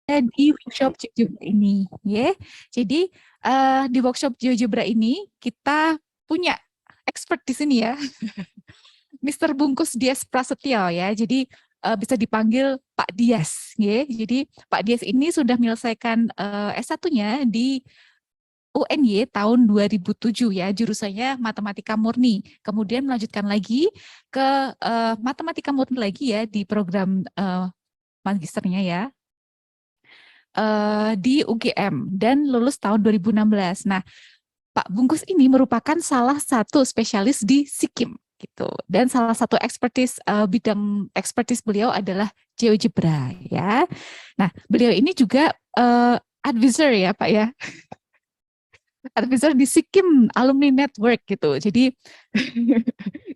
di workshop GeoGebra ini, ya. Jadi di workshop GeoGebra ini kita punya expert di sini ya, Mr. Bungkus Dias Prasetyo ya. Jadi bisa dipanggil Pak Dias, ya. Jadi Pak Dias ini sudah menyelesaikan S1-nya di UNY tahun 2007 ya, jurusannya matematika murni. Kemudian melanjutkan lagi ke matematika murni lagi ya di program magisternya ya di UGM dan lulus tahun 2016. Nah, Pak Bungkus ini merupakan salah satu spesialis di Sikim gitu. Dan salah satu bidang ekspertis beliau adalah GeoGebra ya. Nah, beliau ini juga advisor ya, Pak ya. Advisor di Sikim Alumni Network gitu. Jadi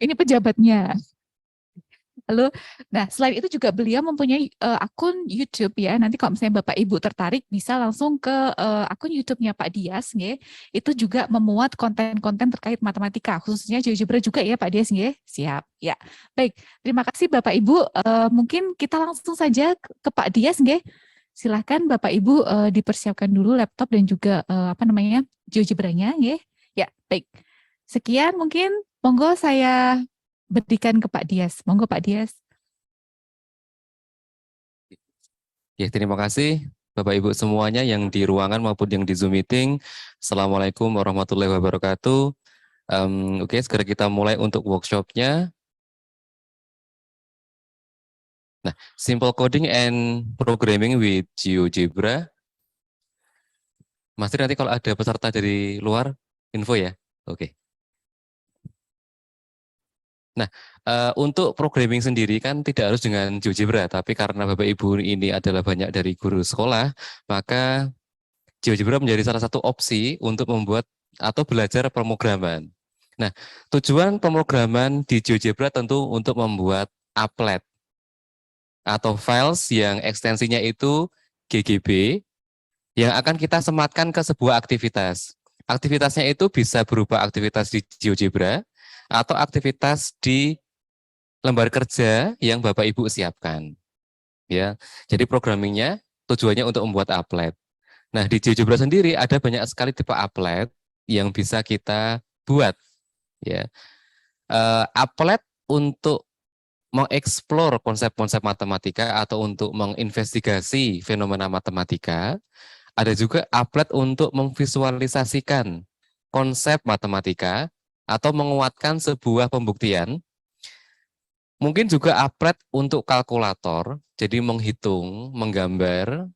ini pejabatnya. Lalu, nah selain itu juga beliau mempunyai akun YouTube ya. Nanti kalau misalnya Bapak Ibu tertarik bisa langsung ke akun YouTube-nya Pak Dias, nge. Itu juga memuat konten-konten terkait matematika, khususnya GeoGebra juga ya Pak Dias, nge. Siap, ya. Baik, terima kasih Bapak Ibu. Mungkin kita langsung saja ke Pak Dias, nge. Silahkan Bapak Ibu dipersiapkan dulu laptop dan juga apa namanya GeoGebra-nya, nge. Ya, baik. Sekian mungkin, monggo saya berikan ke Pak Dias. Monggo Pak Dias. Ya, terima kasih Bapak Ibu semuanya yang di ruangan maupun yang di Zoom meeting. Assalamualaikum warahmatullahi wabarakatuh. Oke, segera kita mulai untuk workshopnya. Nah, simple coding and programming with GeoGebra. Mas Tri, nanti kalau ada peserta dari luar, info ya. Oke. Nah, untuk programming sendiri kan tidak harus dengan GeoGebra, tapi karena Bapak Ibu ini adalah banyak dari guru sekolah, maka GeoGebra menjadi salah satu opsi untuk membuat atau belajar pemrograman. Nah, tujuan pemrograman di GeoGebra tentu untuk membuat applet atau files yang ekstensinya itu GGB yang akan kita sematkan ke sebuah aktivitas. Aktivitasnya itu bisa berupa aktivitas di GeoGebra atau aktivitas di lembar kerja yang Bapak Ibu siapkan. Ya, jadi programmingnya tujuannya untuk membuat applet. Nah, di GeoGebra sendiri ada banyak sekali tipe applet yang bisa kita buat. Ya, applet untuk mengeksplor konsep-konsep matematika atau untuk menginvestigasi fenomena matematika. Ada juga applet untuk memvisualisasikan konsep matematika atau menguatkan sebuah pembuktian. Mungkin juga applet untuk kalkulator, jadi menghitung, menggambar,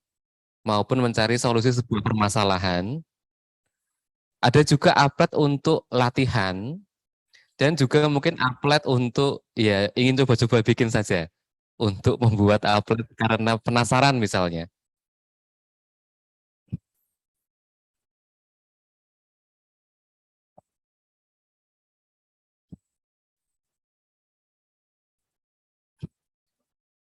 maupun mencari solusi sebuah permasalahan. Ada juga applet untuk latihan, dan juga mungkin applet untuk ya ingin coba-coba bikin saja, untuk membuat applet karena penasaran misalnya.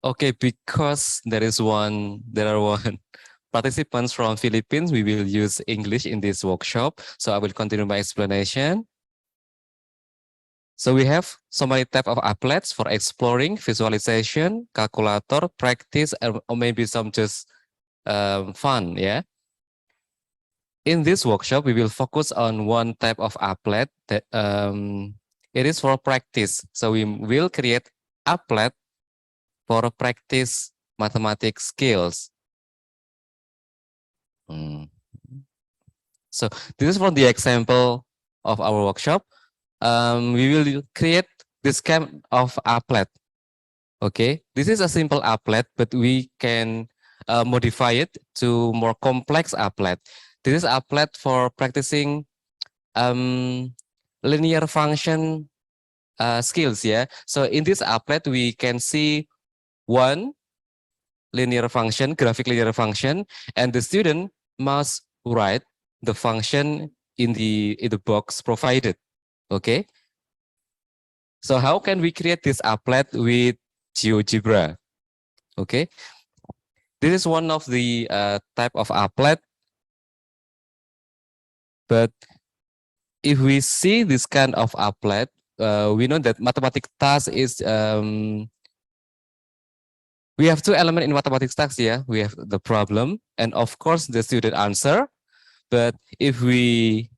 Okay, because there are one participants from Philippines, we will use English in this workshop. So I will continue my explanation. So we have so many type of applets for exploring, visualization, calculator, practice, or maybe some just fun, yeah. In this workshop, we will focus on one type of applet that it is for practice. So we will create applet for practice mathematics skills. So this is from the example of our workshop. We will create this kind of applet. Okay, this is a simple applet, but we can modify it to more complex applet. This is applet for practicing linear function skills. Yeah. So in this applet, we can see one linear function, graphic linear function, and the student must write the function in the box provided. Okay. So how can we create this applet with GeoGebra? Okay. This is one of the type of applet. But if we see this kind of applet, we know that mathematics task is We have two elements in mathematics task here. We have the problem and of course the student answer. But if we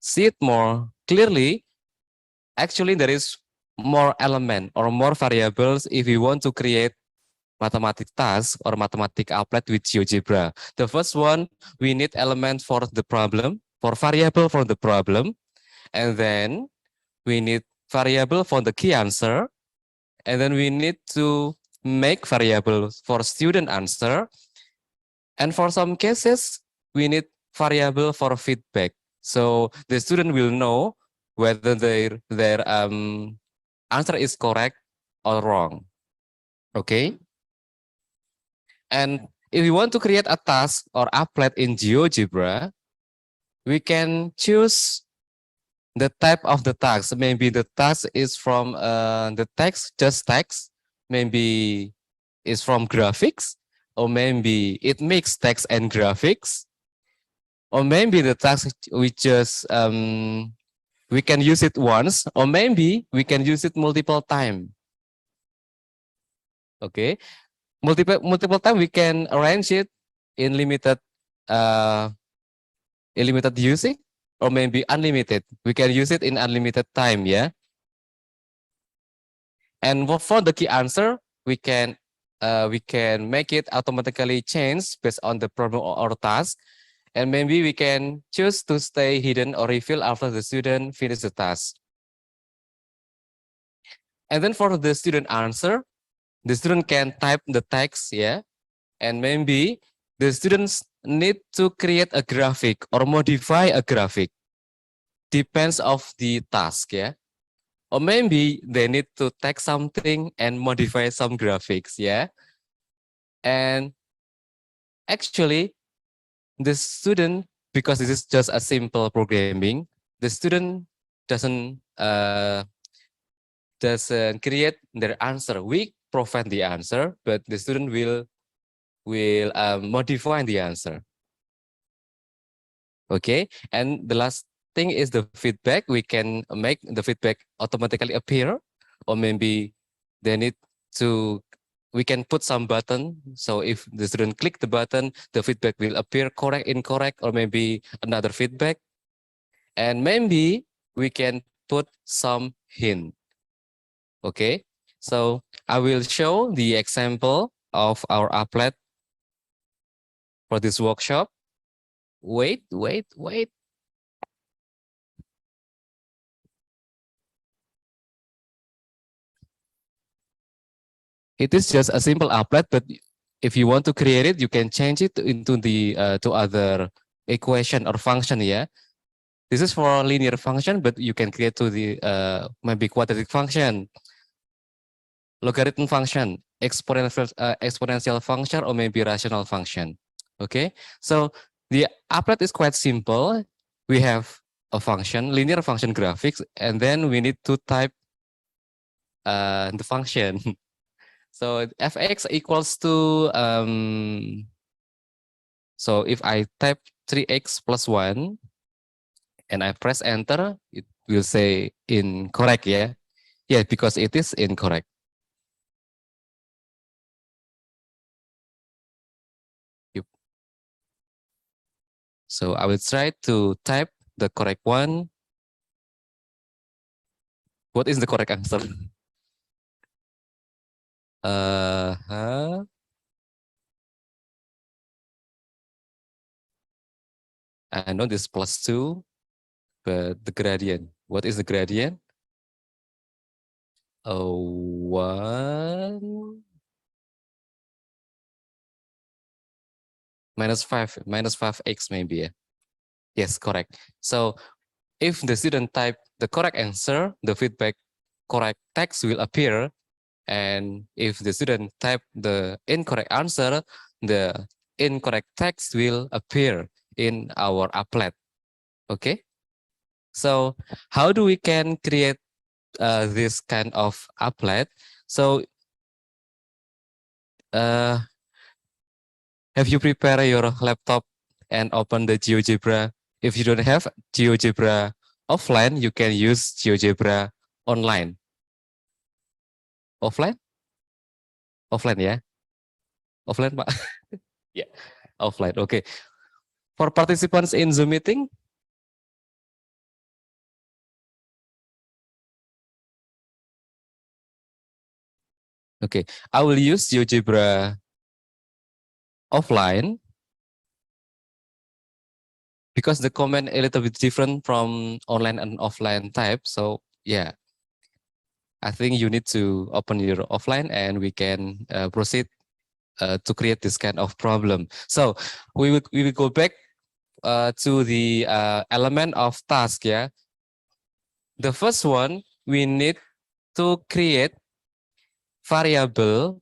see it more clearly, actually there is more element or more variables if we want to create mathematics task or mathematics applet with GeoGebra. The first one, we need element for the problem, for variable for the problem, and then we need variable for the key answer, and then we need to make variables for student answer, and for some cases, we need variable for feedback. So the student will know whether their answer is correct or wrong. Okay. And if we want to create a task or applet in GeoGebra, we can choose the type of the task. Maybe the task is from the text, just text. Maybe it's from graphics, or maybe it makes text and graphics, or maybe the task we just we can use it once, or maybe we can use it multiple time. Okay, multiple time we can arrange it in limited using, or maybe unlimited. We can use it in unlimited time, yeah. And for the key answer, we can make it automatically change based on the problem or task. And maybe we can choose to stay hidden or reveal after the student finish the task. And then for the student answer, the student can type the text, yeah. And maybe the students need to create a graphic or modify a graphic. Depends of the task, yeah. Or maybe they need to take something and modify some graphics, yeah. And actually, the student, because this is just a simple programming, the student doesn't create their answer. We provide the answer, but the student will modify the answer. Okay, and the last thing is the feedback. We can make the feedback automatically appear, or maybe they need to, we can put some button. So if the student click the button, the feedback will appear correct, incorrect, or maybe another feedback. And maybe we can put some hint. Okay, so I will show the example of our applet for this workshop. Wait. It is just a simple applet, but if you want to create it, you can change it into the to other equation or function. Yeah, this is for linear function, but you can create to the maybe quadratic function, logarithm function, exponential function, or maybe rational function. Okay, so the applet is quite simple. We have a function, linear function graphics, and then we need to type the function. So fx equals to, so if I type 3x plus 1 and I press enter, it will say incorrect, yeah? Yeah, because it is incorrect. Yep. So I will try to type the correct one. What is the correct answer? I know this plus 2, but the gradient. What is the gradient? 1 minus 5, minus 5x maybe. Yeah. Yes, correct. So if the student type the correct answer, the feedback correct text will appear. And if the student type the incorrect answer, the incorrect text will appear in our applet. Okay. So how do we can create this kind of applet? So have you prepared your laptop and open the GeoGebra? If you don't have GeoGebra offline, you can use GeoGebra online. Offline? Offline ya? Offline Pak? Ya, offline. Oke. For participants in Zoom meeting, okay, I will use GeoGebra offline because the comment a little bit different from online and offline type. So yeah, I think you need to open your offline and we can proceed to create this kind of problem. So we will go back to the element of task. Yeah, the first one we need to create variable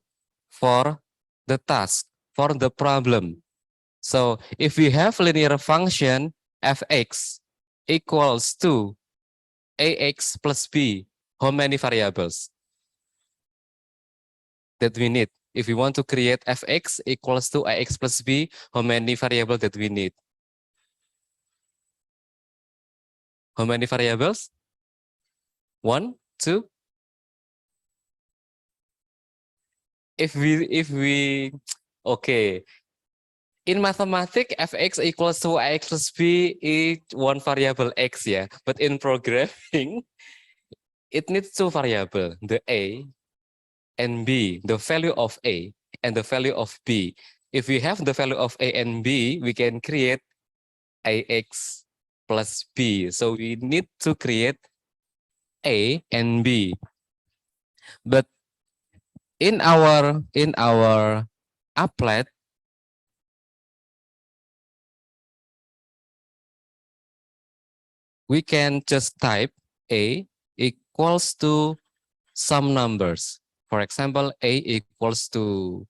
for the task, for the problem. So if we have linear function fx equals to ax plus b, how many variables that we need? If we want to create fx equals to ax plus b, how many variables that we need? How many variables? 1, 2. If we okay, in mathematics fx equals to ax plus b is one variable x, yeah, but in programming it needs two variables, the a and b, the value of a and the value of b. If we have the value of a and b, we can create ax plus b. So we need to create a and b. But in our applet, we can just type a equals to some numbers. For example, a equals to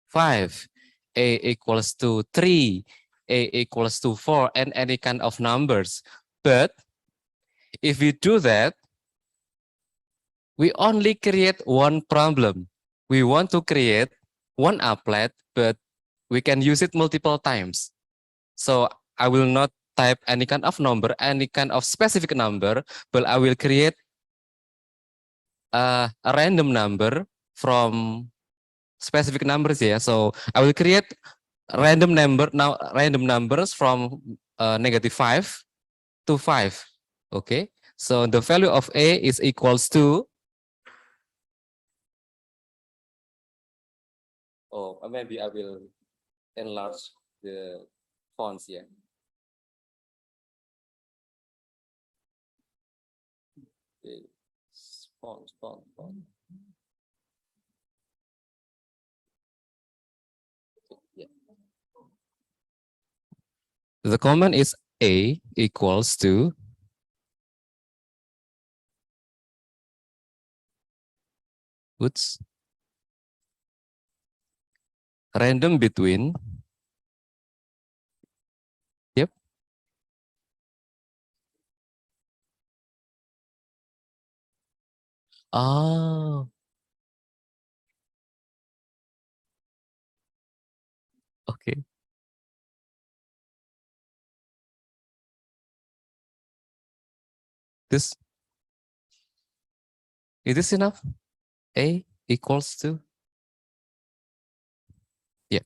5, a equals to 3, a equals to 4, and any kind of numbers. But if we do that, we only create one problem. We want to create one applet, but we can use it multiple times. So I will not type any kind of number, any kind of specific number, but I will create a random number from specific numbers. Yeah, so I will create random numbers from -5 to 5. Okay, so the value of a is equals to, oh, maybe I will enlarge the fonts. Yeah. Okay. Font. Yeah. The command is a equals to oops, random between, yep, oh, okay, this is this enough? A equals to, yeah,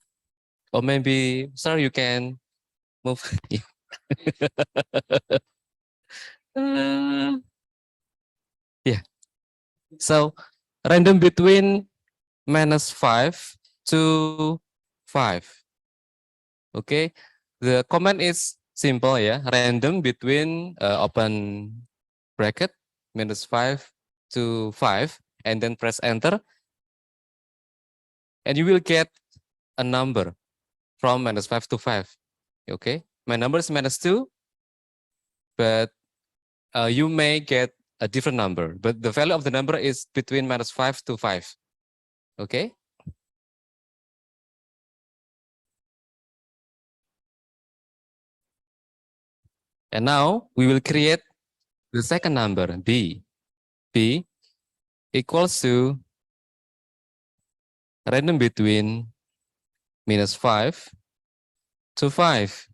or maybe sir, you can move. Uh, yeah, so random between -5 to 5. Okay, the command is simple, yeah, random between open bracket -5 to 5, and then press enter, and you will get a number from -5 to 5. Okay, my number is -2, but you may get a different number, but the value of the number is between -5 to 5. Okay. And now we will create the second number, b. b equals to random between -5 to 5.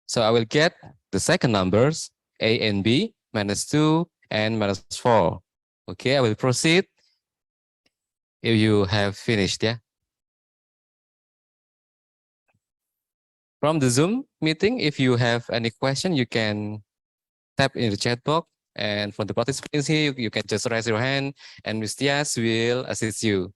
So I will get the second numbers, a and b, -2 and -4. Okay, I will proceed. if you have finished, yeah. From the Zoom meeting, if you have any question, you can tap in the chat box. And from the participants here, you can just raise your hand and Ms. Tias will assist you.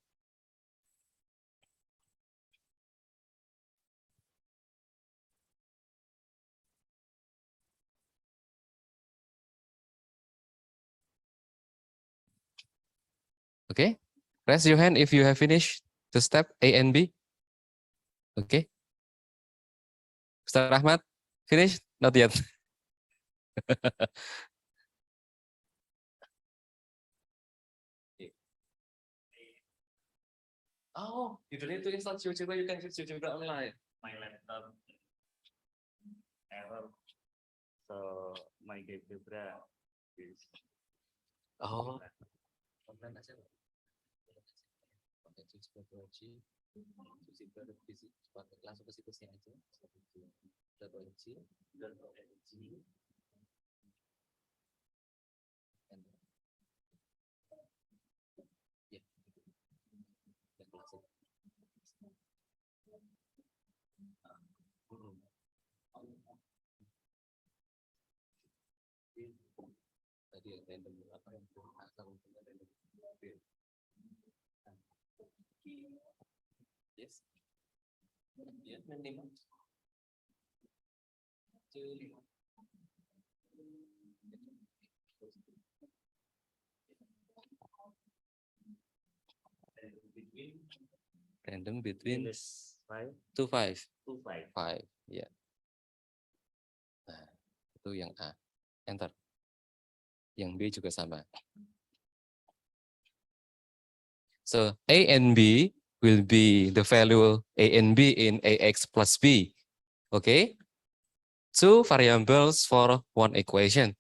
Okay, raise your hand if you have finished the step A and B. Okay. Ustaz Rahmat, finished? Not yet. Oh, you don't need to install GeoGebra, you can use GeoGebra online. My laptop error, so my GeoGebra is Oh, online aja. Pakai GeoGebra langsung ke situsnya aja. Tadi random apa yang random. Yes. Ya, minimal. Random between 5 to 5. to 5. 5, ya. Nah, itu yang A. Enter. Yang B juga sama. So A and B will be the value A and B in AX plus B. Okay? Two variables for one equation.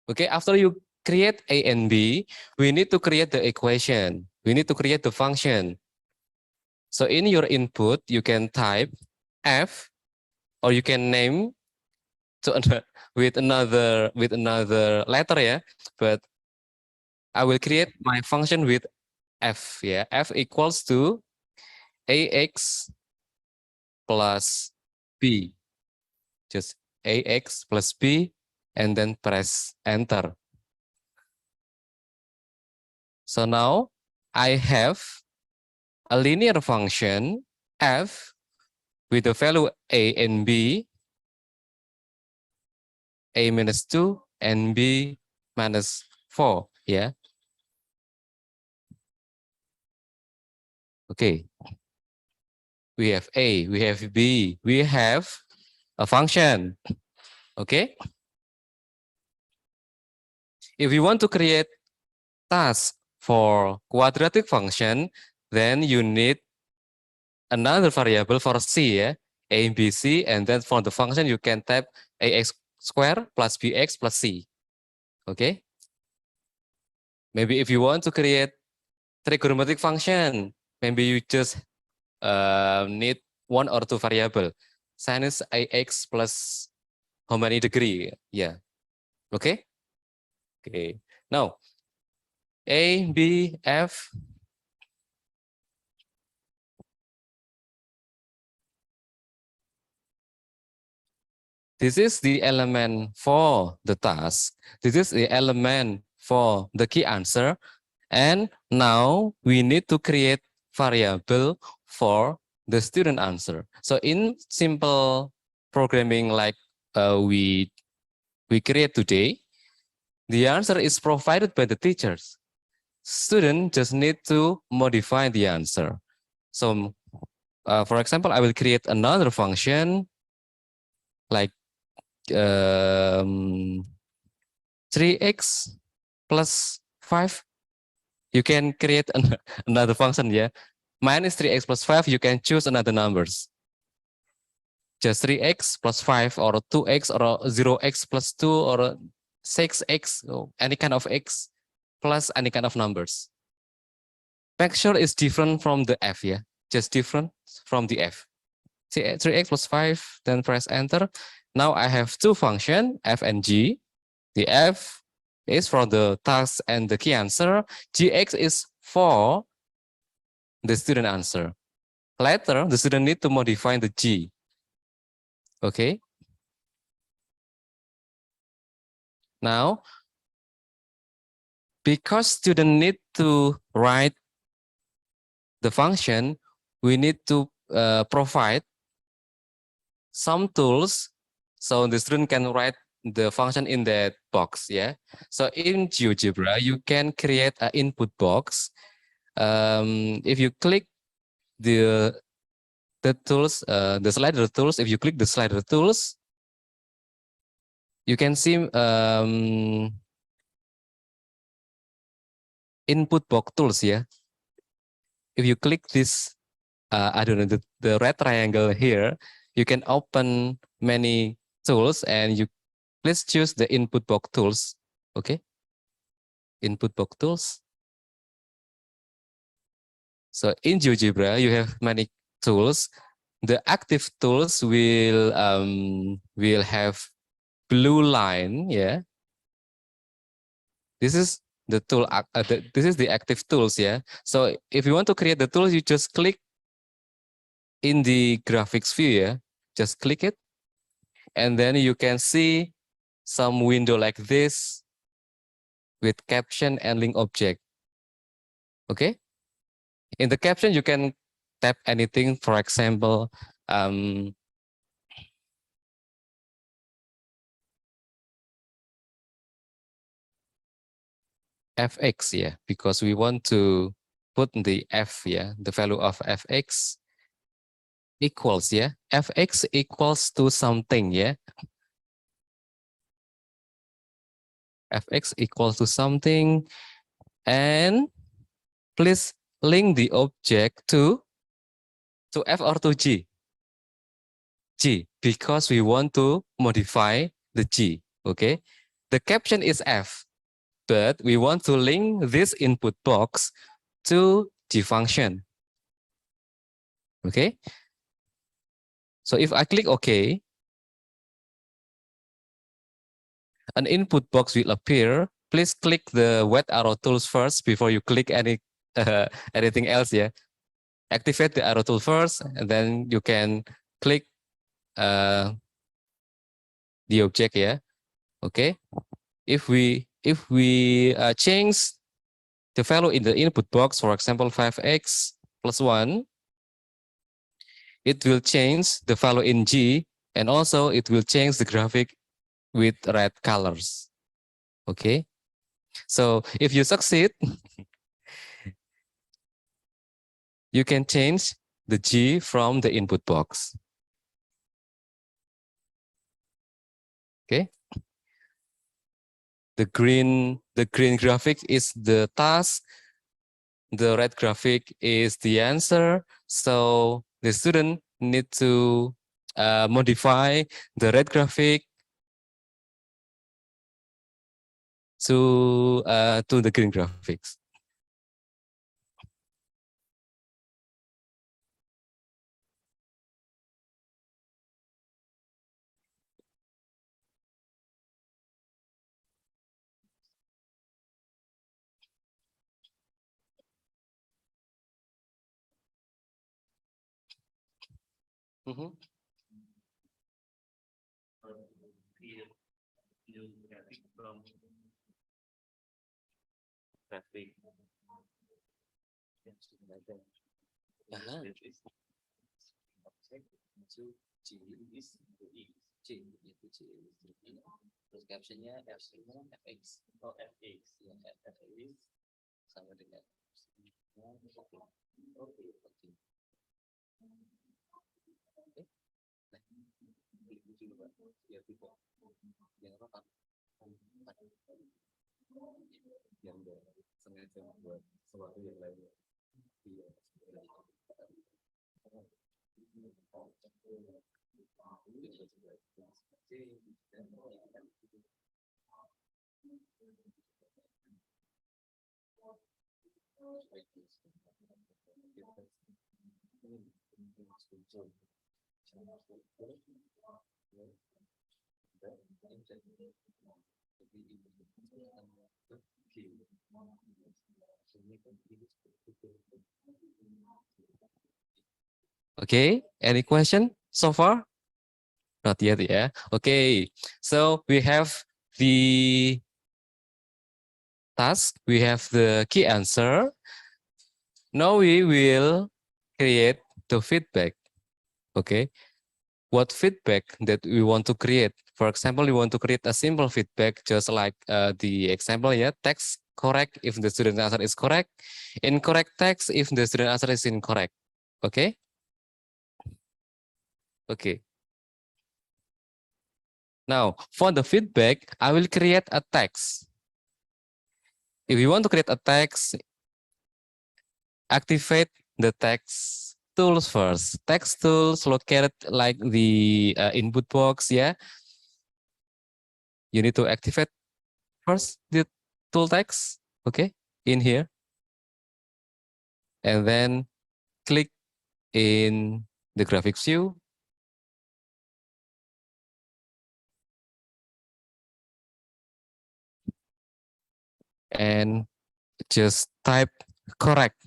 Okay, after you create A and B, we need to create the equation. We need to create the function. So in your input, you can type F, or you can name with another letter, yeah. But I will create my function with F, yeah. F equals to AX plus B. Just AX plus B, and then press enter. So now I have a linear function F with the value A and B, A minus 2 and B minus 4, yeah. Okay. We have A, we have B, we have a function. Okay. If you want to create task for quadratic function, then you need another variable for C, yeah, A, B, C, and then for the function you can type AX square plus BX plus C. Okay. Maybe if you want to create trigonometric function, maybe you just need one or two variable. Sinus AX plus how many degree? Yeah. Okay. Okay. Now, A, B, F. This is the element for the task. This is the element for the key answer. And now we need to create variable for the student answer. So in simple programming like we create today, the answer is provided by the teachers. Student just need to modify the answer. So for example, I will create another function like 3x plus 5. You can create another function, yeah. Minus 3x plus 5, you can choose another numbers. Just 3x plus 5 or 2x or 0x plus 2 or 6x, or any kind of x plus any kind of numbers. Make sure it's different from the F, yeah. Just different from the F. 3x plus 5, then press enter. Now I have two functions, F and G. The F is for the task and the key answer. GX is for the student answer. Later, the student need to modify the G. Okay. Now, because student need to write the function, we need to provide some tools so the student can write the function in that box. Yeah. So in GeoGebra, you can create an input box. If you click the tools, the slider tools, if you click the slider tools, you can see input box tools. Yeah. If you click this, I don't know, the red triangle here, you can open many tools and you please choose the input box tools. Okay. Input box tools. So in GeoGebra, you have many tools. The active tools will have blue line. Yeah. This is the tool. This is the active tools. Yeah. So if you want to create the tools, you just click in the graphics view. Yeah. Just click it, and then you can see some window like this with caption and link object. Okay. In the caption, you can tap anything. For example, fx, yeah, because we want to put the f, yeah, the value of fx equals, yeah, fx equals to something, yeah, fx equals to something, and please link the object to f or to g, because we want to modify the g. Okay, the caption is f, but we want to link this input box to G function. Okay. So if I click OK, an input box will appear. Please click the white arrow tools first before you click anything else. Yeah. Activate the arrow tool first, and then you can click the object. Yeah. Okay. If we change the value in the input box, for example, 5x plus 1, it will change the value in G, and also it will change the graphic with red colors. Okay. So if you succeed, you can change the G from the input box. Okay. The green graphic is the task. The red graphic is the answer. So the student need to modify the red graphic to the green graphics. Mm-hmm. New graphic from graphic. That is object to G is to E. G itu G. Terus captionnya fx. Oh fx. Ya fx sama dengan oke. Oke. Klik dulu Pak. Ya tidak. Yang apa? Yang enggak sengaja buat sesuatu yang lain. Iya. Okay, any question so far? Not yet, yeah. Okay, so we have the task, we have the key answer. Now we will create the feedback. Okay, what feedback that we want to create? For example, we want to create a simple feedback, just like the example, yeah, text correct if the student answer is correct, incorrect text if the student answer is incorrect. Okay. Okay. Now, for the feedback, I will create a text. If you want to create a text, activate the text tools first. Text tools located like the input box, yeah. You need to activate first the tool text, okay, in here. And then click in the graphics view. And just type correct.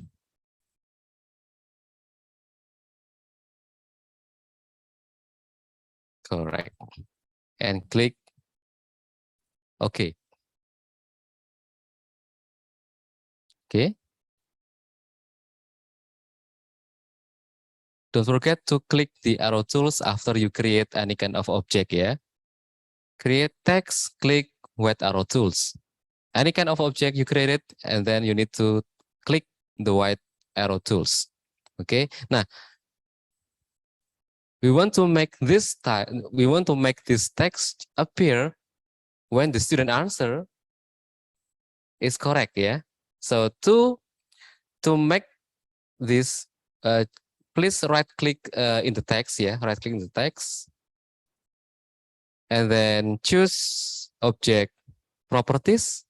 Correct. And click OK. Okay. Don't forget to click the arrow tools after you create any kind of object, yeah. Create text, click white arrow tools. Any kind of object you created, and then you need to click the white arrow tools. Okay. Nah, we want to make this text appear when the student answer is correct, yeah. So to make this, please right click in the text, yeah, right click in the text, and then choose object properties.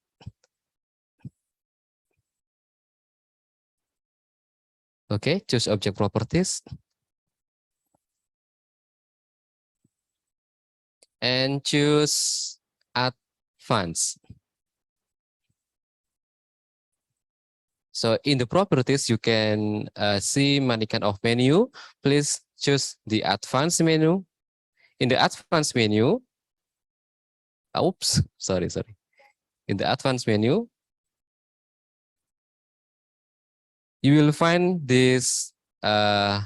Okay, choose object properties. And choose advanced. So in the properties, you can see many kind of menu. Please choose the advanced menu. In the advanced menu, oops, sorry. In the advanced menu, you will find this the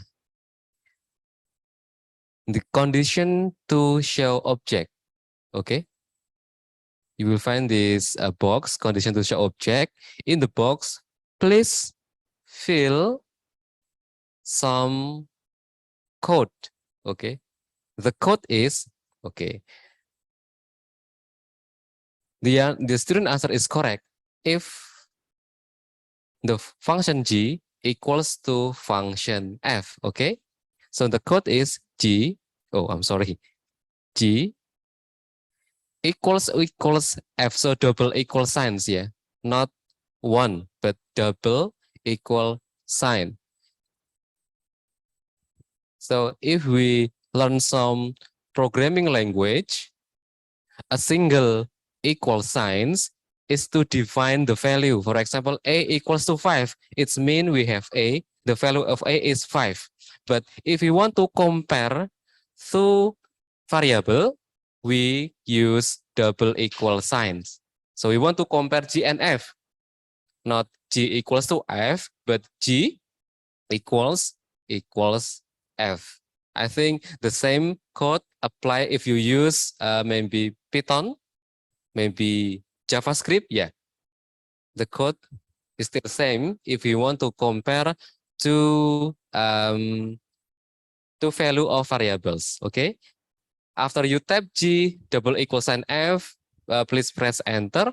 condition to show object. Okay. You will find this box, condition to show object. In the box, please fill some code. Okay. The code is, okay, the student answer is correct if the function g equals to function f. Okay. So the code is g, oh, I'm sorry, g equals f. So double equal signs, yeah, not one, but double equal sign. So if we learn some programming language, a single equal signs is to define the value. For example, a equals to 5. It means we have a, the value of a is 5. But if we want to compare two variable, we use double equal signs. So we want to compare g and f, not g equals to f, but g equals f. I think the same code apply if you use maybe Python, maybe JavaScript. Yeah, the code is still the same if you want to compare two value of variables. Okay, after you type g double equal sign f, please press enter.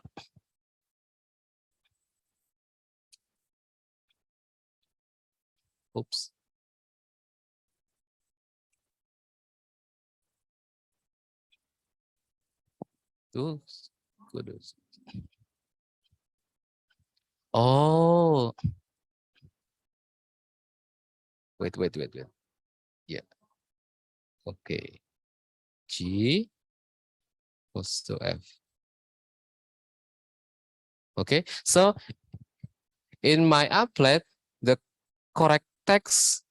Oops. Oh, wait. Yeah. Okay. G equals to F. Okay, so in my applet, the correct text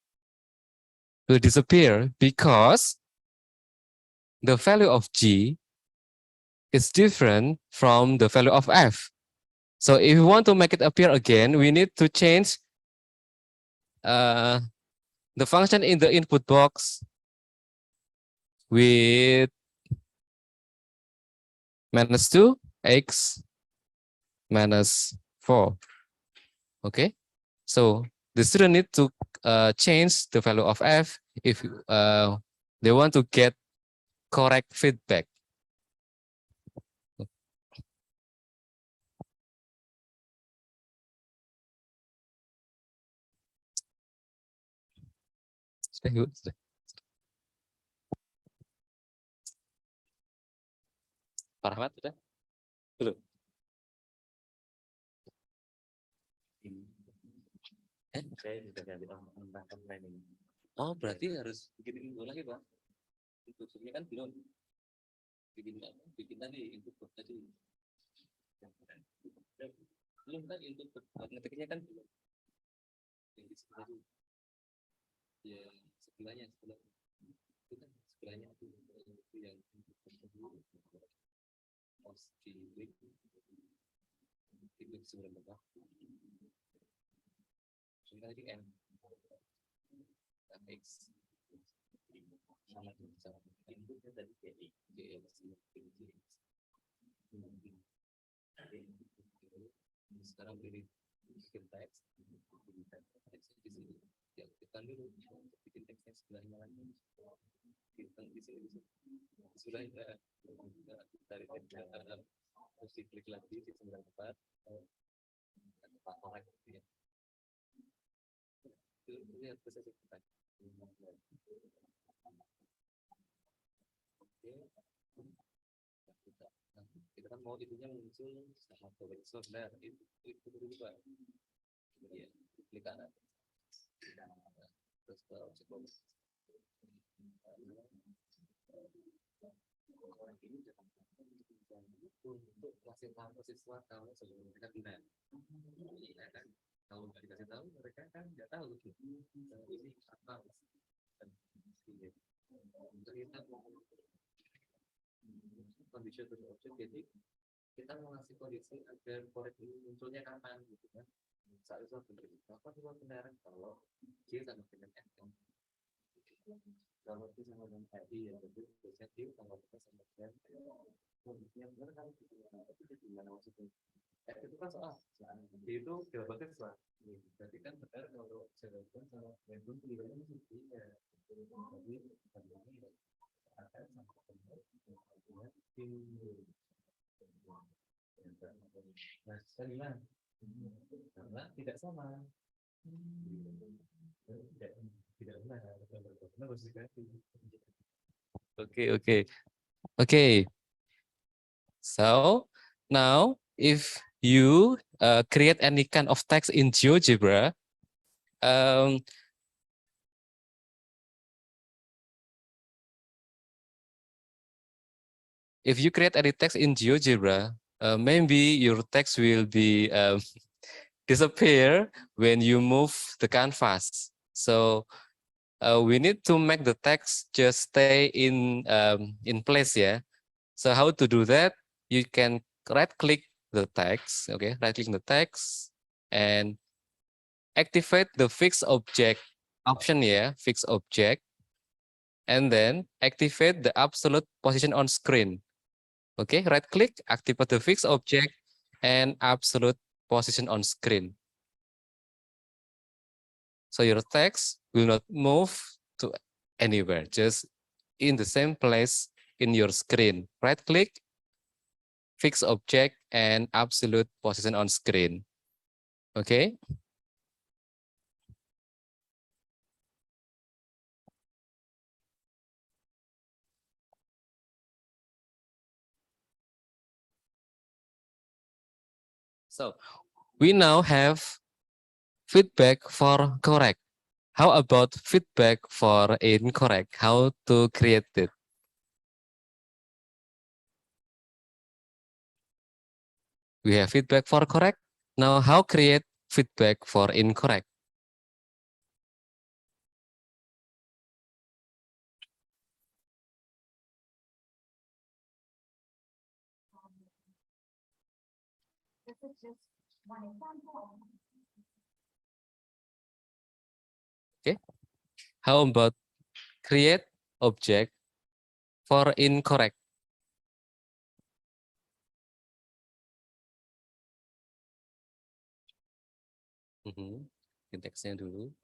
will disappear because the value of G is different from the value of F. So if we want to make it appear again, we need to change the function in the input box with -2 x -4. Okay, so the student need to change the value of F if they want to get correct feedback. Sudah, Ibu? Sudah. Pak Rahmat sudah? Belum? Saya sudah ganti mengembangkan planning. Oh, berarti harus bikin info lagi, Pak. Inputnya kan belum. Bikin tadi input box tadi. Belum kan input box ngetiknya kan belum. Yang di sebelah itu. Ya, sebelahnya. Itu kan sebelahnya itu yang input box dulu. Harus diklik. Diklik sebelah bawah. Sebentar lagi N. X. Inputnya tadi GX. Sekarang pilih bikin teks. Di sini. Ya, kita dulu bikin teksnya sebelahnya lagi. Kita di sini. Sebelahnya tarik terus diklik lagi di sebelah tempat. Korek ya. Lihat proses kita. Kita kan mau itunya muncul sama sebentar itu dulu Pak. Kemudian klik kanan. Terus ke objek bonus. Untuk kasih tahu siswa kamu sebelum mereka benar. Kalau nggak dikasih tahu mereka kan nggak tahu ini apa. Kita kondisi objek, jadi kita mau ngasih kondisi agar korek ini munculnya kapan gitu kan. Saat itu benar. Apa itu benar kalau J sama dengan F kan? Kalau T sama dengan I ya betul. Biasanya T kalau kita sama dengan kondisinya benar kan? Itu gimana maksudnya? Itu kan soal itu jawabannya soal. Berarti kan benar kalau jawaban sama random pilihannya mesti ya. Jadi ini akan sama benar. Nah, saya bilang karena tidak sama. Tidak benar. Okay. So now if you create any kind of text in GeoGebra, if you create any text in GeoGebra, maybe your text will be disappear when you move the canvas. So we need to make the text just stay in place, yeah. So how to do that? You can right-click the text, okay? Right-click the text and activate the fixed object option, yeah, fixed object, and then activate the absolute position on screen. Okay, right-click, activate the fixed object and absolute position on screen. So your text will not move to anywhere, just in the same place in your screen. Right-click, fixed object, and absolute position on screen. Okay. So we now have feedback for correct. How about feedback for incorrect? How to create it? We have feedback for correct. Now, how create feedback for incorrect? Okay. How about create object for incorrect? Indeksnya dulu.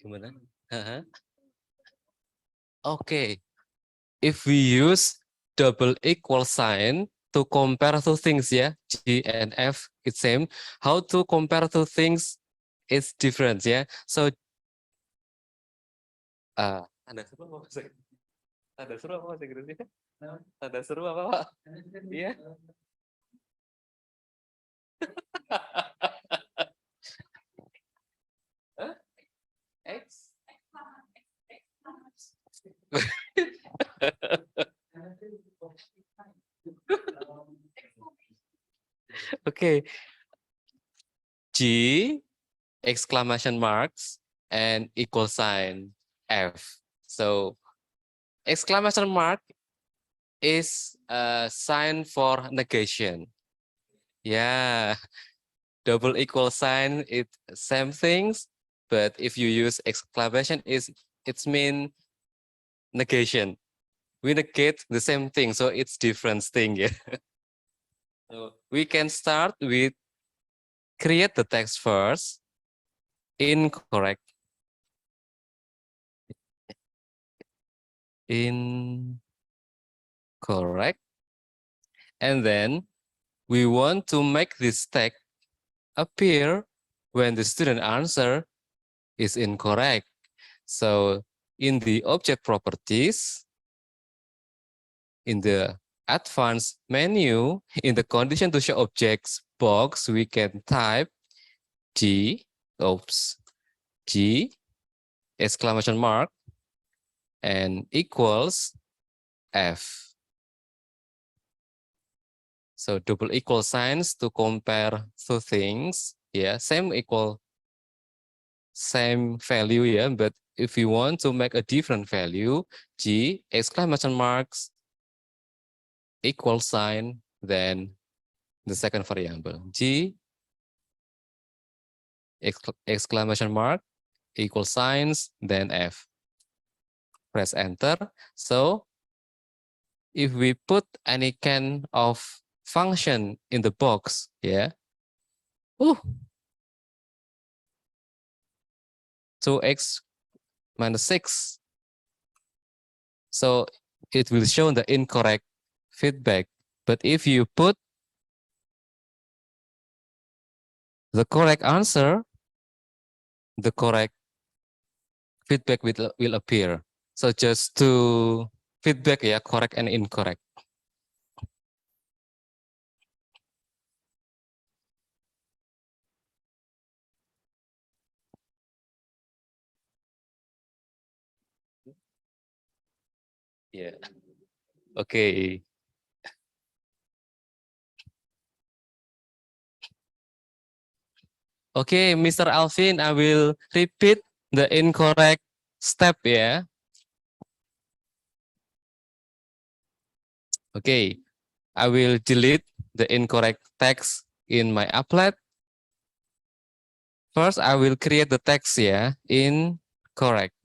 Gimana? Okay. If we use double equal sign to compare two things, yeah, G and F, it's same. How to compare two things is different, yeah. So, tanda seru apa bahasa Inggris? Tanda seru apa bahasa Inggrisnya? Tanda seru apa, Pak? Iya. X. Okay. G, exclamation marks, and equal sign F. So, exclamation mark is a sign for negation. Yeah, double equal sign, it same things, but if you use exclamation, it's mean negation. We negate the same thing, so it's different thing. Yeah. So we can start with create the text first. Incorrect. Incorrect. And then we want to make this text appear when the student answer is incorrect. So in the object properties, in the advanced menu, in the condition to show objects box, we can type G, exclamation mark, and equals F. So double equal signs to compare two things. Yeah, same value, yeah, but if you want to make a different value, G, exclamation marks, equal sign, then the second variable, G, exclamation mark, equal signs, then F. Press enter. So if we put any kind of function in the box, yeah, 2x minus 6. So it will show the incorrect feedback. But if you put the correct answer, the correct feedback will appear. So just to feedback, yeah, correct and incorrect. Yeah. Okay. Okay, Mr. Alvin, I will repeat the incorrect step, yeah. Okay, I will delete the incorrect text in my applet. First, I will create the text, yeah, incorrect.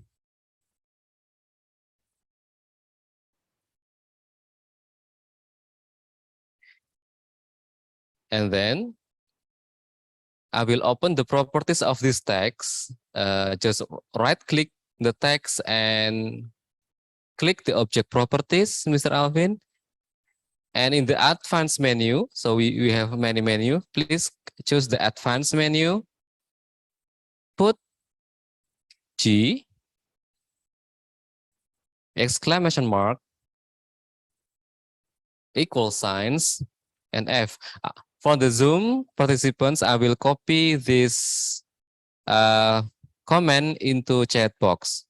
And then I will open the properties of this text. Just right click the text and click the object properties, Mr. Alvin. And in the advanced menu, so we have many menu, please choose the advanced menu. Put G, exclamation mark, equal signs, and F. For the Zoom participants, I will copy this comment into chat box.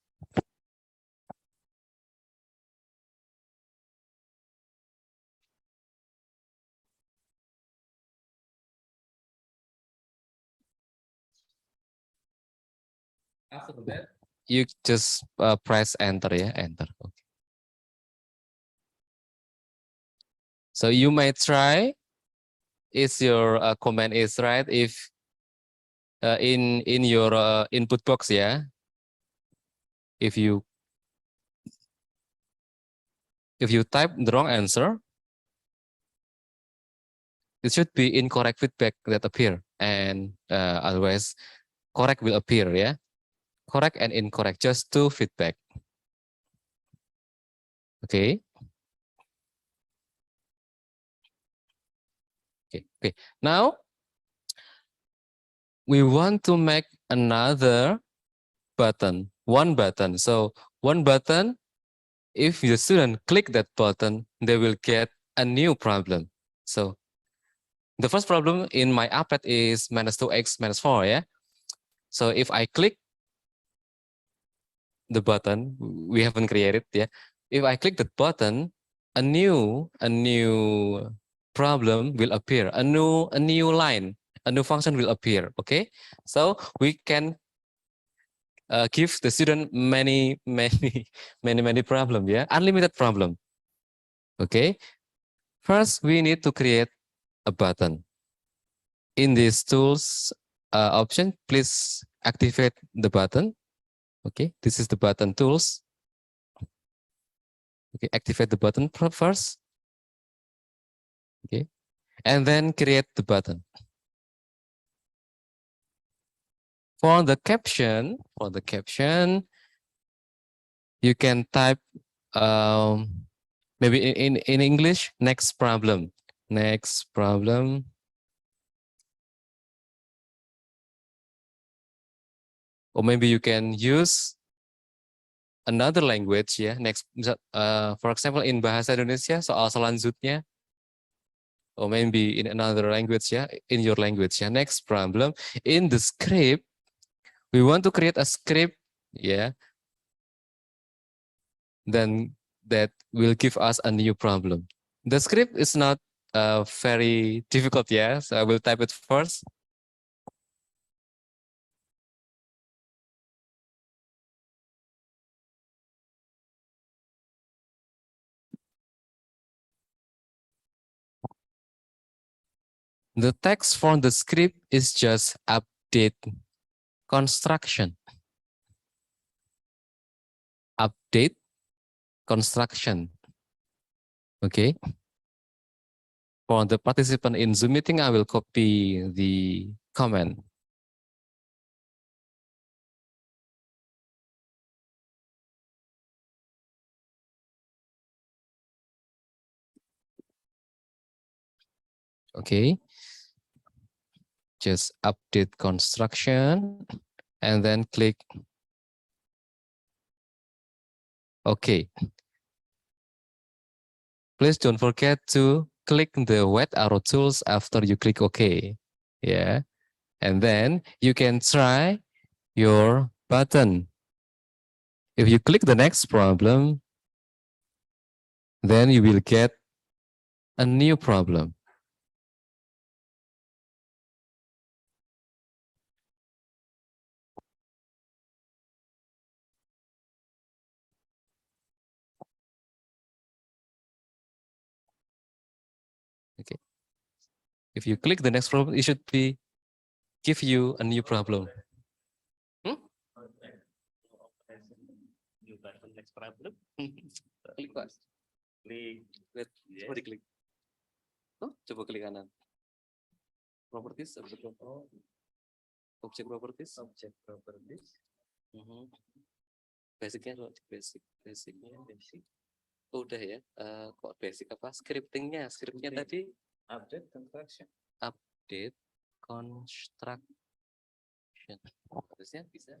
After that, you just press enter, yeah, enter. Okay. So you may try. Is your comment is right? If in your input box, yeah. If you type the wrong answer, it should be incorrect feedback that appear, and otherwise correct will appear, yeah. Correct and incorrect, just two feedback. Okay. Okay. Now we want to make another button, one button. So one button, if the student click that button, they will get a new problem. So the first problem in my applet is -2x -4, yeah. So if I click the button, we haven't created, yeah. If I click the button, a new problem will appear, a new line, a new function will appear. Okay, so we can give the student many problem, yeah, unlimited problem. Okay, first we need to create a button. In this tools option, please activate the button. Okay, this is the button tools. Okay, activate the button first. Okay, and then create the button. For the caption, you can type maybe in English, next problem. Or maybe you can use another language, ya. Next, for example, in bahasa Indonesia soal selanjutnya, or maybe in another language, ya, in your language, ya. Next problem, in the script, we want to create a script, yeah, then that will give us a new problem. The script is not very difficult, yeah. So I will type it first. The text from the script is just update construction. Update construction. Okay. For the participant in Zoom meeting, I will copy the comment. Okay. Just update construction and then click OK. Please don't forget to click the white arrow tools after you click OK. Yeah. And then you can try your button. If you click the next problem, then you will get a new problem. Okay. If you click the next problem, it should be give you a new problem. Hmm? New button, next problem. Klik Pak. Klik. Lihat, Yes. coba diklik. Oh, coba klik kanan. Properties, object properties. Object properties. Basicnya basicnya. Oh, udah ya. Kok basic apa? Scriptingnya tadi Update construction. update construction. Harusnya bisa.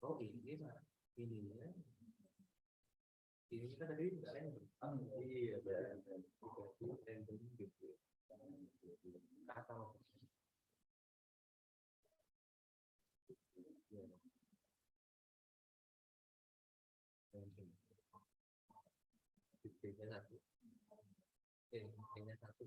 Oh ini mah ininya ini kita tadi nggak random. Iya benar. Random gitu. Atau titiknya satu, titiknya satu,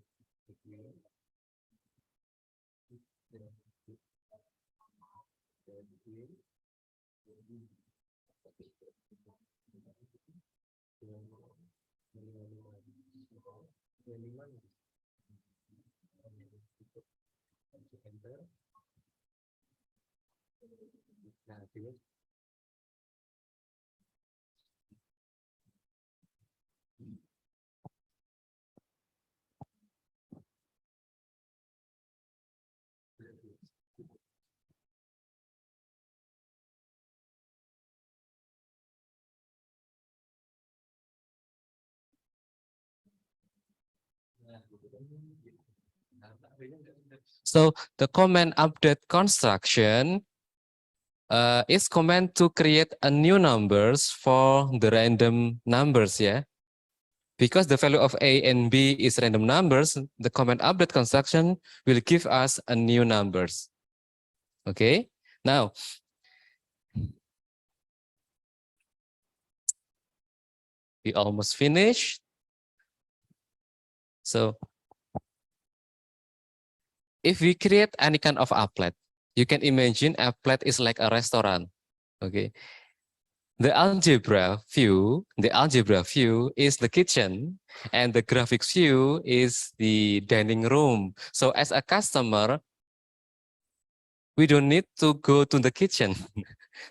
So the command update construction is command to create a new numbers for the random numbers, yeah. Because the value of A and B is random numbers, the command update construction will give us a new numbers. Okay, now we almost finished. So if we create any kind of applet, you can imagine applet is like a restaurant. Okay. The algebra view is the kitchen and the graphics view is the dining room. So as a customer, we don't need to go to the kitchen.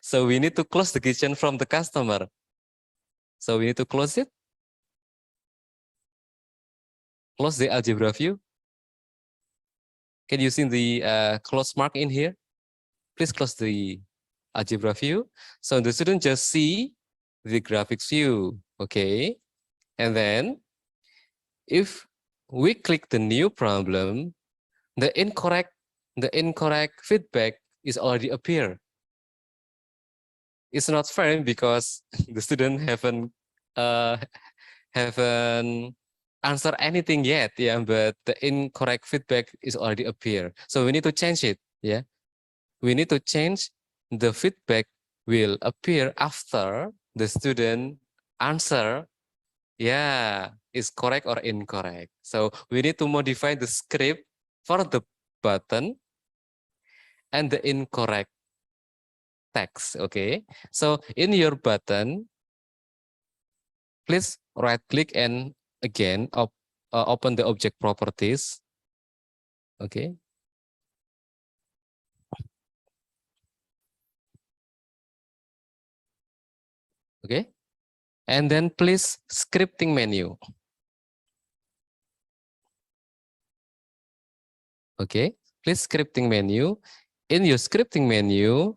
So we need to close the kitchen from the customer. So we need to close it. Close the algebra view. Can you see the close mark in here? Please close the algebra view. So the student just see the graphics view, okay? And then if we click the new problem, the incorrect feedback is already appear. It's not fair because the student haven't answer anything yet, yeah, but the incorrect feedback is already appear. So we need to change it, yeah. We need to change the feedback will appear after the student answer, yeah, is correct or incorrect. So we need to modify the script for the button and the incorrect text, okay? So in your button, please right click and again open the object properties, okay? Okay, and then please scripting menu. Okay, please scripting menu. In your scripting menu,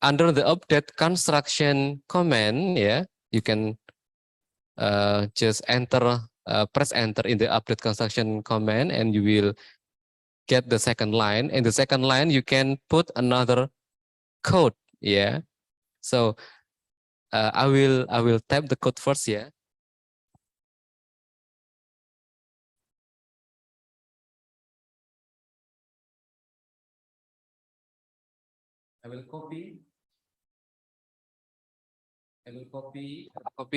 under the update construction command, yeah, you can just enter, press enter in the update construction command, and you will get the second line. In the second line, you can put another code, yeah. So I will type the code first, yeah. I will copy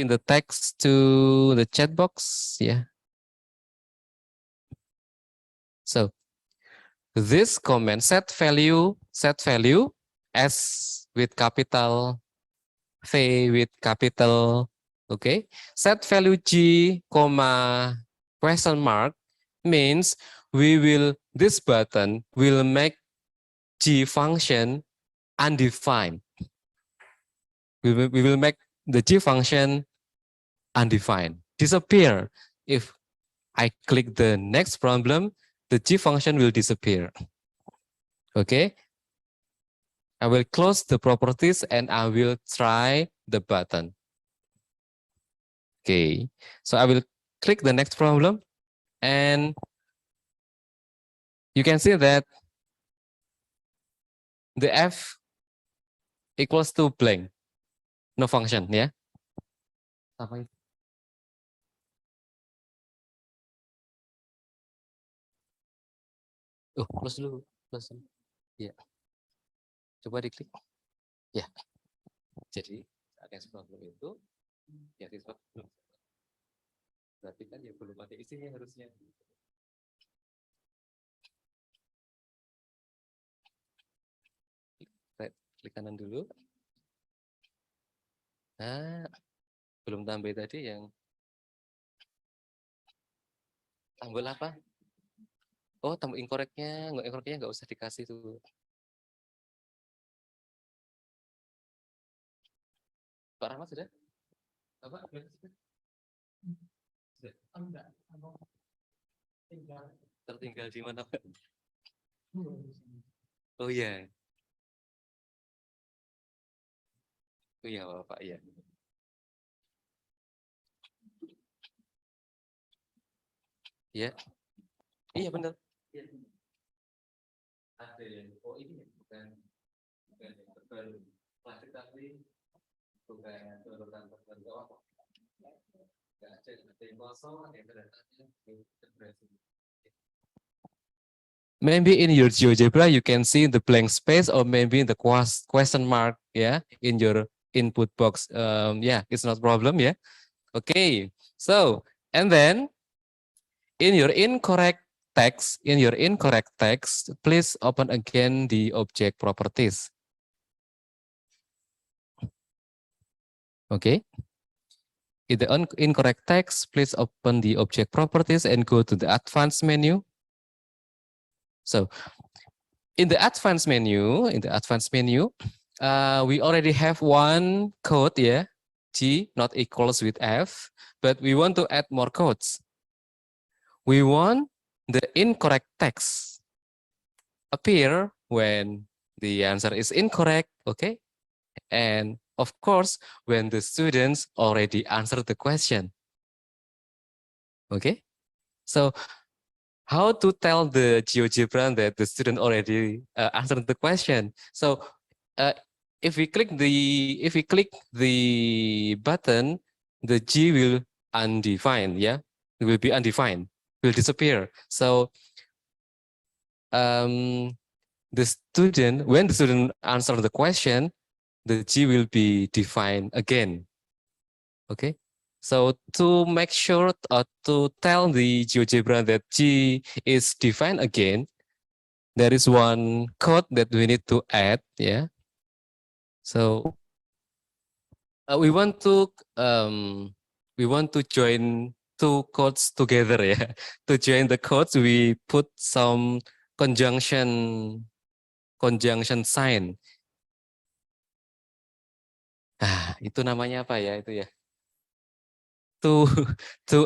the text to the chat box, yeah. So this command set value S with capital, V with capital, okay. Set value G, comma, question mark means this button will make G function undefined. We will make the G function undefined, disappear. If I click the next problem, the G function will disappear. Okay. I will close the properties and I will try the button. Okay. So I will click the next problem and you can see that the F equals to blank. No function, ya. Apa itu? Close dulu. Close dulu. Ya. Coba diklik. Ya. Jadi, ada yang problem itu, ya siswa belum. Berarti kan ya belum ada isinya harusnya. Klik kanan dulu. Nah, belum tambah tadi yang tambah apa? Oh, tambah incorrectnya nggak usah dikasih tuh. Pak Rahmat sudah? Apa? Sudah? Oh, enggak. Tertinggal di mana, Pak? Oh iya. Oh iya, Pak, ya. Ya. Iya benar. Ya. Ada. Oh ini bukan yang terbaru. Plastik tapi bukan turunan terbaru. Enggak ada yang kosong, ada yang terberasi. Maybe in your GeoGebra you can see the blank space or maybe the question mark, yeah, in your input box. Yeah, it's not problem, yeah. Okay, so and then in your incorrect text, please open again the object properties. Okay. In the incorrect text, please open the object properties and go to the advanced menu. So in the advanced menu, we already have one code, yeah, G not equals with F, but we want to add more codes. We want the incorrect text appear when the answer is incorrect, okay? And of course, when the students already answered the question, okay? So how to tell the GeoGebra that the student already answered the question? So if we click the button, the G will undefined, yeah, it will be undefined, will disappear. So when the student answer the question, the G will be defined again. Okay. So to make sure to tell the GeoGebra that G is defined again, there is one code that we need to add. Yeah. So we want to join two codes together. Yeah. To join the codes, we put some conjunction sign. Itu namanya apa ya itu ya? To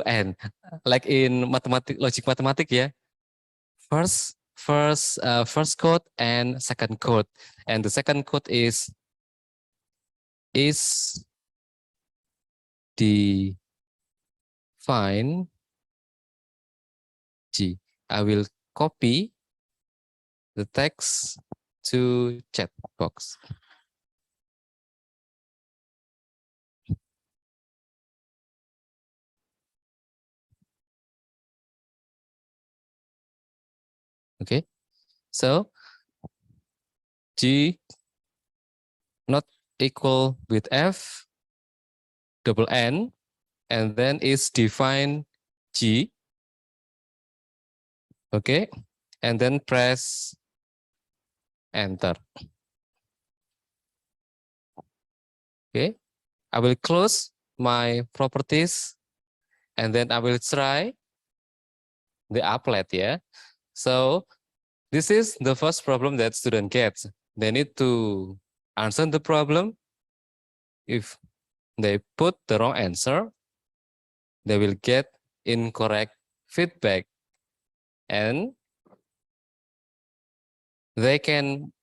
and like in logic mathematics, yeah. First code and second code, and the second code is define G. I will copy the text to chat box. Okay, so G not equal with F double N, and then is define G. Okay, and then press enter. Okay, I will close my properties and then I will try the applet, yeah. So this is the first problem that student gets. They need to answer the problem. If they put the wrong answer, they will get incorrect feedback, and they can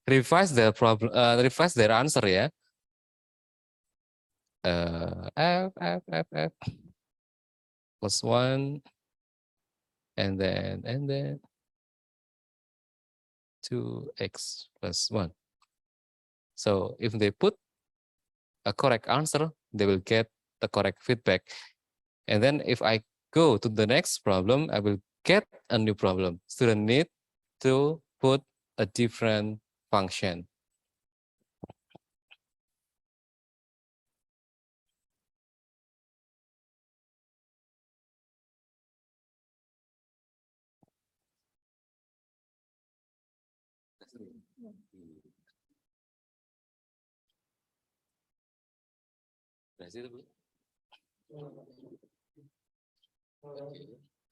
revise their problem, revise their answer, yeah. F plus 1, and then 2x plus 1. So if they put a correct answer, they will get the correct feedback. And then if I go to the next problem, I will get a new problem. Student need to put a different function.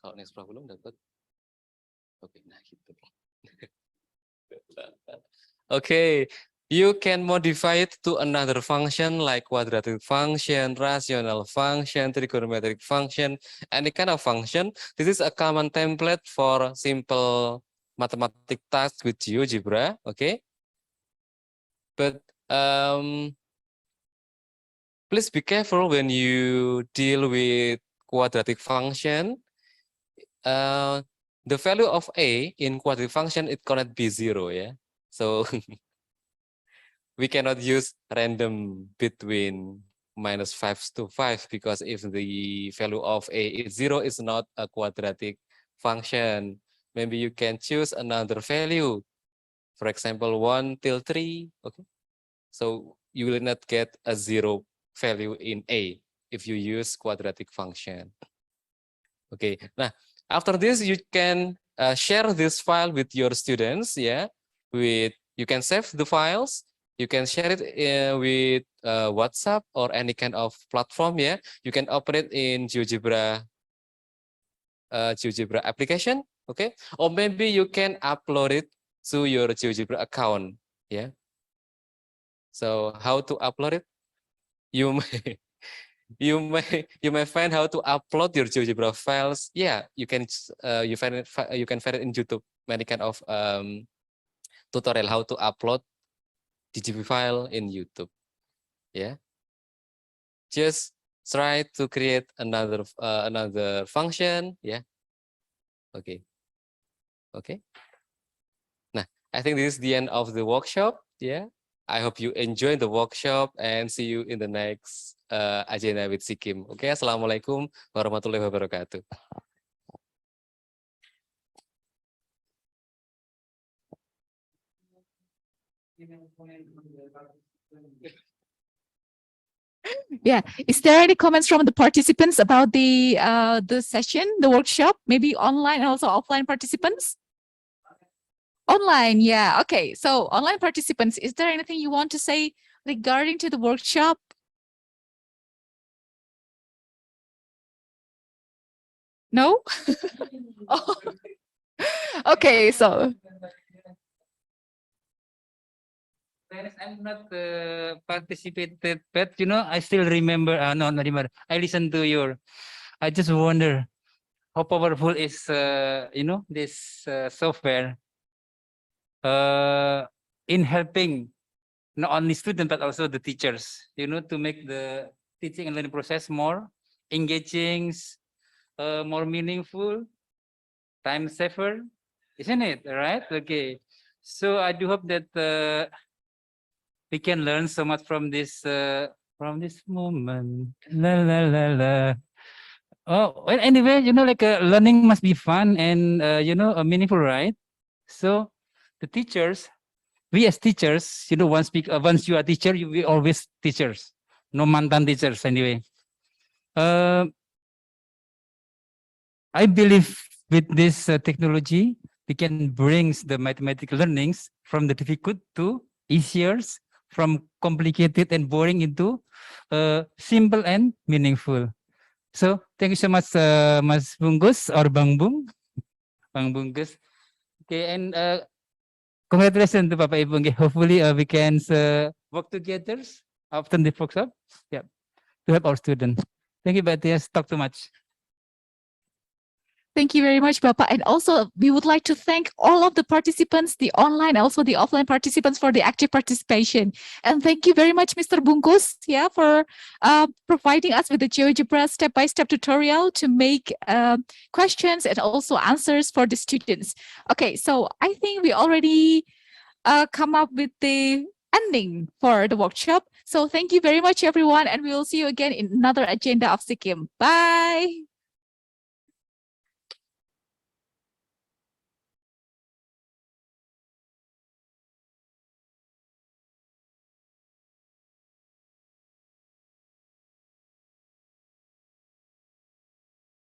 Kalau next problem dapat. Oke, nah gitu. Okay, you can modify it to another function like quadratic function, rational function, trigonometric function, any kind of function. This is a common template for simple mathematical tasks with GeoGebra, okay? But please be careful when you deal with quadratic function. The value of a in quadratic function, it cannot be 0, yeah. So we cannot use random between -5 to 5 because if the value of a is 0, it's not a quadratic function. Maybe you can choose another value, for example 1 till 3. Okay, so you will not get a 0 value in a if you use quadratic function. Okay, now after this you can share this file with your students, yeah. You can save the files, you can share it with WhatsApp or any kind of platform, yeah. You can open it in GeoGebra application, okay, or maybe you can upload it to your GeoGebra account, yeah. So how to upload it? You may you may find how to upload your GeoGebra files. Yeah, you can you can find it in YouTube. Many kind of tutorial how to upload GGB file in YouTube. Yeah, just try to create another function. Yeah, okay. Nah, I think this is the end of the workshop. Yeah, I hope you enjoy the workshop and see you in the next agenda with Sikim. Okay, assalamualaikum warahmatullahi wabarakatuh. Yeah, is there any comments from the participants about the session, the workshop, maybe online and also offline participants? Online, yeah. Okay, so online participants, is there anything you want to say regarding to the workshop? No? Oh. Okay, so I'm not participated, but I still remember. No, not remember. I listened to your. I just wonder how powerful is this software in helping not only students but also the teachers. To make the teaching and learning process more engaging, more meaningful, time saver, isn't it? Right? Okay. So I do hope that we can learn so much from this moment. La la la la. Oh, well, anyway, learning must be fun and meaningful, right? So the teachers, we as teachers, once you are a teacher, we always teachers, no mantan teachers anyway. I believe with this technology, we can bring the mathematical learnings from the difficult to easier, from complicated and boring into simple and meaningful. So thank you so much, Mas Bungkus or Bang Bungkus. Okay, and congratulations to Papa Ibu. Okay, hopefully we can work together after the workshop. Yeah, to help our students. Thank you, but yes, talk too much. thank you very much, Bapak. And also, we would like to thank all of the participants, the online, also the offline participants for the active participation. And thank you very much, Mr. Bungkus, yeah, for providing us with the GeoGebra step-by-step tutorial to make questions and also answers for the students. Okay, so I think we already come up with the end funding for the workshop. So thank you very much, everyone, and we will see you again in another agenda of Sikkim. Bye.